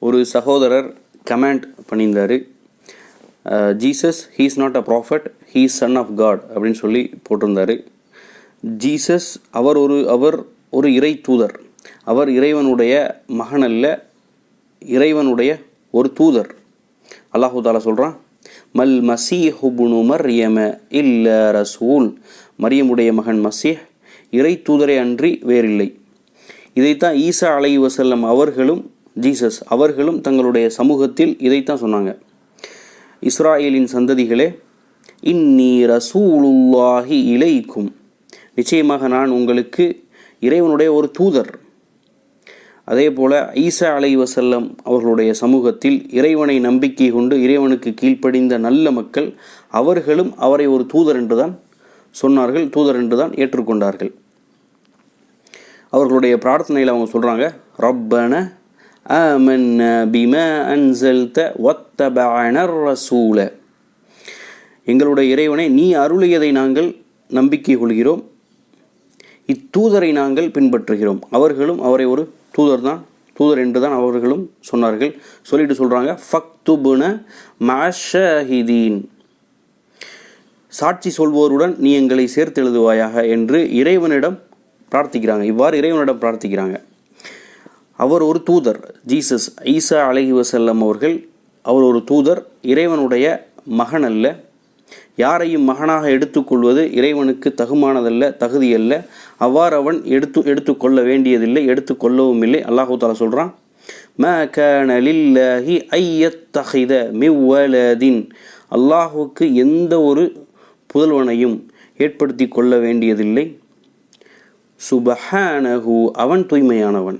ஒரு சகோதரர் கமெண்ட் பண்ணியிருந்தார், Jesus he is not a prophet, he is son of God அப்படின்னு சொல்லி போட்டிருந்தார். ஜீசஸ் அவர் ஒரு இறை தூதர், அவர் இறைவனுடைய மகன் அல்ல, இறைவனுடைய ஒரு தூதர். அல்லாஹு தாலா சொல்கிறான், மல் மசீஹு இப்னு மர்யம இல்ல ரசூல், மரியமுடைய மகன் மசீஹ் இறை தூதரை அன்றி வேறில்லை. இதைத்தான் ஈசா அலைஹி வஸல்லம் அவர்களும் ஜீசஸ் அவர்களும் தங்களுடைய சமூகத்தில் இதைத்தான் சொன்னாங்க. இஸ்ராயேலின் சந்ததிகளே, இன்னி ரசூலுல்லாஹி இலைக்கும், நிச்சயமாக நான் உங்களுக்கு இறைவனுடைய ஒரு தூதர். அதே போல் ஈசா அலைஹி வஸல்லம் அவர்களுடைய சமூகத்தில் இறைவனை நம்பிக்கை கொண்டு இறைவனுக்கு கீழ்ப்படிந்த நல்ல மக்கள் அவர்களும் அவரை ஒரு தூதர் என்று தான் சொன்னார்கள், தூதர் என்று தான் ஏற்றுக்கொண்டார்கள். அவர்களுடைய பிரார்த்தனையில் அவங்க சொல்கிறாங்க, ரப்பன ஆமன்னா பிமா அன்ஸல்த வத்தபஅனர் ரசூல, எங்களுடைய இறைவனை நீ அருளியதை நாங்கள் நம்பிக்கை கொள்கிறோம், இத்தூதரை நாங்கள் பின்பற்றுகிறோம். அவர்களும் அவரை ஒரு தூதர் என்று தான் அவர்களும் சொன்னார்கள். சொல்லிட்டு சொல்கிறாங்க, ஃபக்துபுன மஅஷஹிதீன், சாட்சி சொல்வோருடன் நீ எங்களை சேர்த்து எழுதுவாயாக என்று இறைவனிடம் பிரார்த்திக்கிறாங்க. இவ்வாறு இறைவனிடம் பிரார்த்திக்கிறாங்க. அவர் ஒரு தூதர். ஜீசஸ் ஈசா அலைஹி வஸல்லம் அவர்கள் அவர் ஒரு தூதர், இறைவனுடைய மகன் அல்ல. யாரையும் மகனாக எடுத்துக்கொள்வது இறைவனுக்கு தகுமானதல்ல, தகுதியல்ல. அவ்வாறு அவன் எடுத்துக்கொள்ள வேண்டியதில்லை, எடுத்துக்கொள்ளவும் இல்லை. அல்லாஹு தஆலா சொல்கிறான், மா கான லில்லாஹி ஐயத்தஹித மின் வலதின், அல்லாஹுக்கு எந்த ஒரு புதல்வனையும் ஏற்படுத்தி கொள்ள வேண்டியதில்லை. சுபஹானஹு, அவன் தூய்மையானவன்.